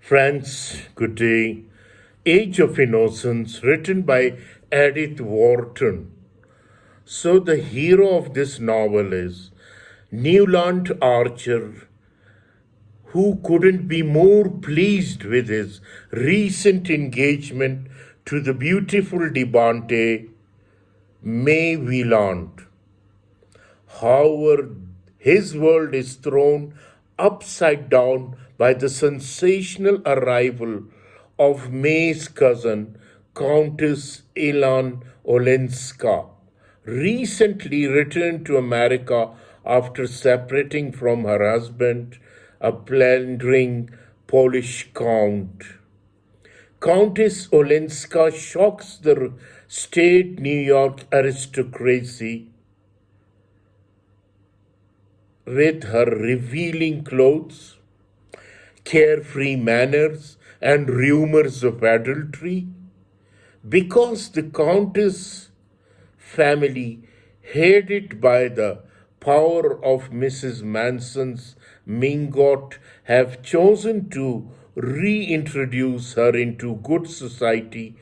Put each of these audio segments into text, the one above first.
Friends, good day. Age of Innocence, written by Edith Wharton. So, the hero of this novel is Newland Archer, who couldn't be more pleased with his recent engagement to the beautiful debutante May Wieland. However, his world is thrown upside down by the sensational arrival of May's cousin, Countess Ilan Olenska, recently returned to America after separating from her husband, a plundering Polish count. Countess Olenska shocks the state New York aristocracy with her revealing clothes, carefree manners, and rumors of adultery, because the Countess family, headed by the power of Mrs. Manson's Mingot, have chosen to reintroduce her into good society.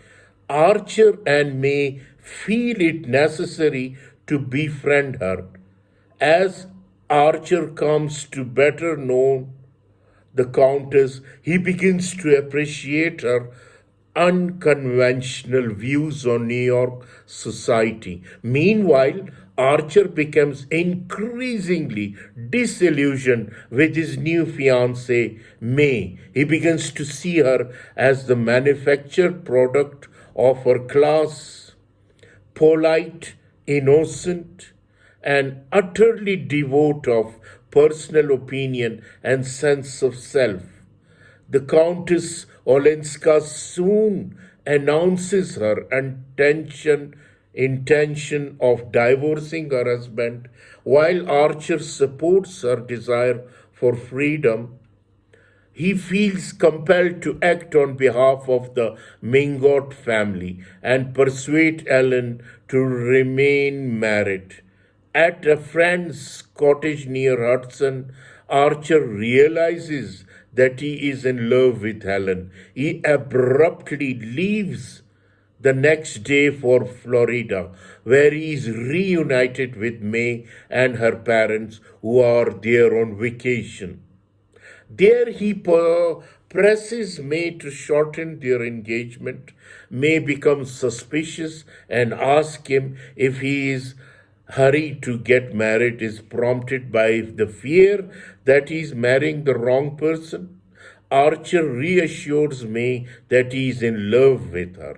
Archer and May feel it necessary to befriend her. As Archer comes to better know the Countess, he begins to appreciate her unconventional views on New York society. Meanwhile, Archer becomes increasingly disillusioned with his new fiancée, May. He begins to see her as the manufactured product of her class, polite, innocent, and utterly devoid of personal opinion and sense of self. The Countess Olenska soon announces her intention of divorcing her husband, while Archer supports her desire for freedom. He feels compelled to act on behalf of the Mingot family and persuade Ellen to remain married. At a friend's cottage near Hudson, Archer realizes that he is in love with Helen. He abruptly leaves the next day for Florida, where he is reunited with May and her parents, who are there on vacation. There he presses May to shorten their engagement. May becomes suspicious and asks him if he is hurry to get married is prompted by the fear that he is marrying the wrong person. Archer reassures May that he is in love with her.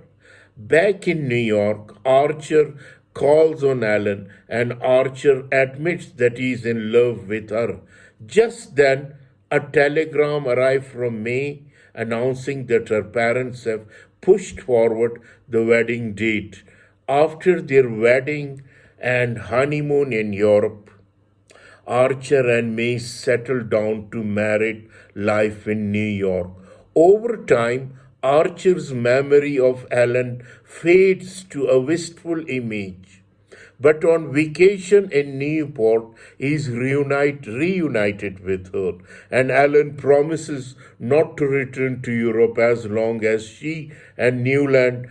Back in New York, Archer calls on Alan and Archer admits that he is in love with her. Just then, a telegram arrives from May announcing that her parents have pushed forward the wedding date. After their wedding and honeymoon in Europe, Archer and May settle down to married life in New York. Over time, Archer's memory of Ellen fades to a wistful image. But on vacation in Newport, he is reunited with her, and Ellen promises not to return to Europe as long as she and Newland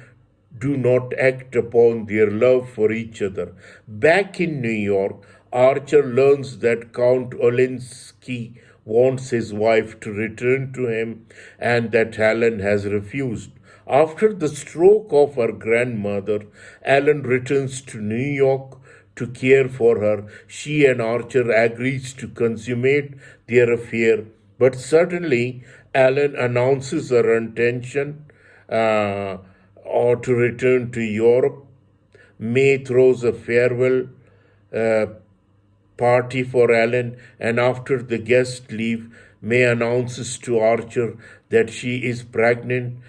do not act upon their love for each other. Back in New York, Archer learns that Count Olinsky wants his wife to return to him and that Helen has refused. After the stroke of her grandmother, Ellen returns to New York to care for her. She and Archer agrees to consummate their affair, but suddenly Ellen announces her intention or to return to Europe. May throws a farewell uh, party for Ellen, and after the guests leave, May announces to Archer that she is pregnant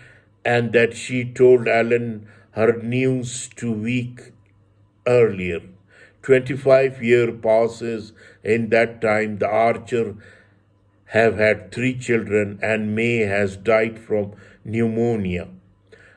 and that she told Ellen her news 2 weeks earlier. 25 years passes. In that time, the Archer have had 3 children, and May has died from pneumonia.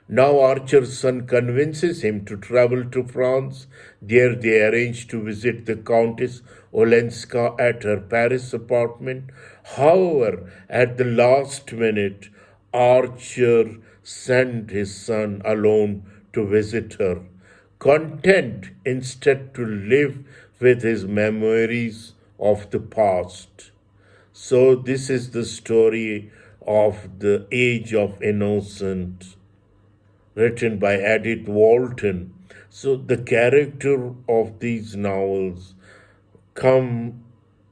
Now Archer's son convinces him to travel to France. There they arrange to visit the Countess Olenska at her Paris apartment. However, at the last minute, Archer sent his son alone to visit her, content instead to live with his memories of the past. So, this is the story of the Age of Innocence, written by Edith Wharton. So, the character of these novels come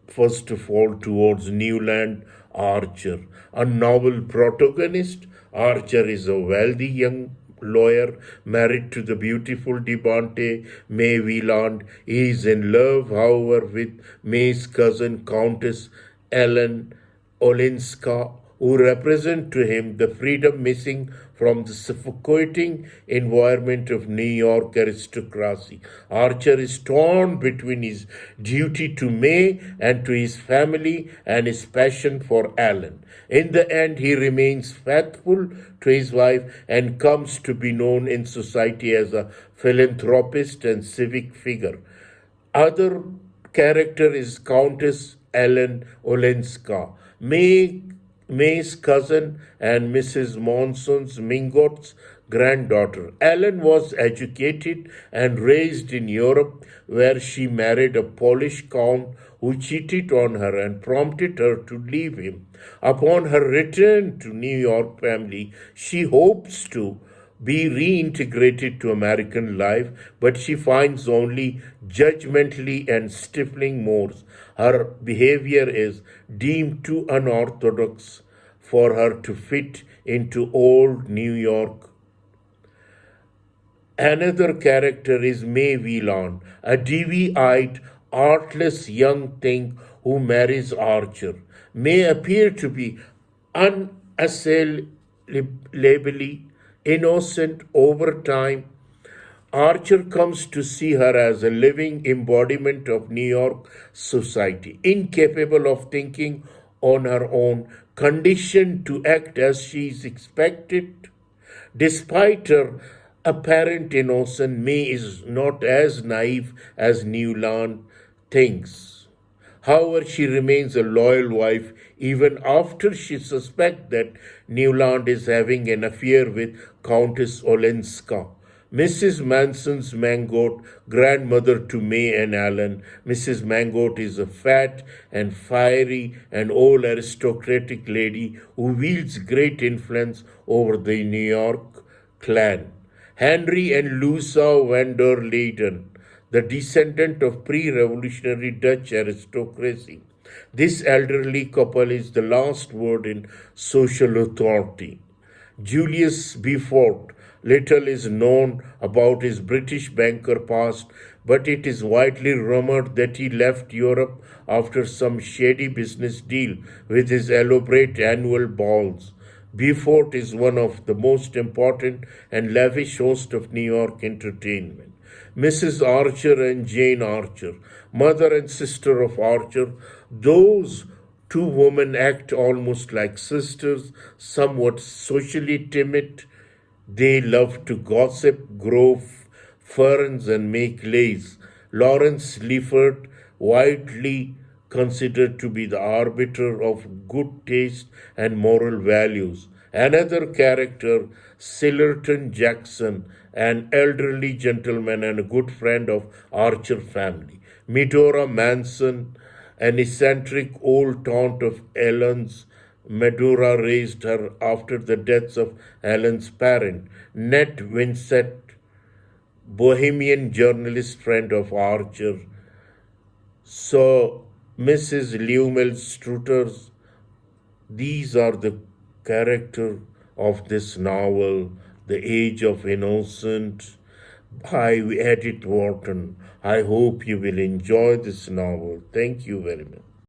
first of all towards Newland Archer, a novel protagonist. Archer is a wealthy young lawyer married to the beautiful debutante May Wieland. He is in love, however, with May's cousin Countess Ellen Olenska, who represent to him the freedom missing from the suffocating environment of New York aristocracy. Archer is torn between his duty to May and to his family and his passion for Ellen. In the end, he remains faithful to his wife and comes to be known in society as a philanthropist and civic figure. Other character is Countess Ellen Olenska, May's cousin and Mrs. Monson's Mingot's granddaughter. Ellen was educated and raised in Europe, where she married a Polish count who cheated on her and prompted her to leave him. Upon her return to New York family, she hopes to be reintegrated to American life, but she finds only judgmentally and stifling moors. Her behavior is deemed too unorthodox for her to fit into old New York. Another character is May Wieland, a dewy-eyed, artless young thing who marries Archer. May appear to be unassailably innocent over time. Archer comes to see her as a living embodiment of New York society, incapable of thinking on her own, conditioned to act as she is expected. Despite her apparent innocence, May is not as naive as Newland thinks. However, she remains a loyal wife even after she suspects that Newland is having an affair with Countess Olenska. Mrs. Manson's Mangot, grandmother to May and Allen. Mrs. Mangot is a fat and fiery and old aristocratic lady who wields great influence over the New York clan. Henry and Louisa van der Leyden, the descendant of pre-revolutionary Dutch aristocracy. This elderly couple is the last word in social authority. Julius Beaufort. Little is known about his British banker past, but it is widely rumored that he left Europe after some shady business deal with his elaborate annual balls. Beaufort is one of the most important and lavish hosts of New York entertainment. Mrs. Archer and Jane Archer, mother and sister of Archer, those two women act almost like sisters, somewhat socially timid. They love to gossip, grow ferns, and make lace. Lawrence Liefeld, widely considered to be the arbiter of good taste and moral values. Another character, Sillerton Jackson, an elderly gentleman and a good friend of Archer family. Medora Manson, an eccentric old aunt of Ellen's. Medora raised her after the deaths of Ellen's parent. Ned Winsett, bohemian journalist friend of Archer. So, Mrs. Lemuel Struthers, these are the character of this novel, The Age of Innocence by Edith Wharton. I hope you will enjoy this novel. Thank you very much.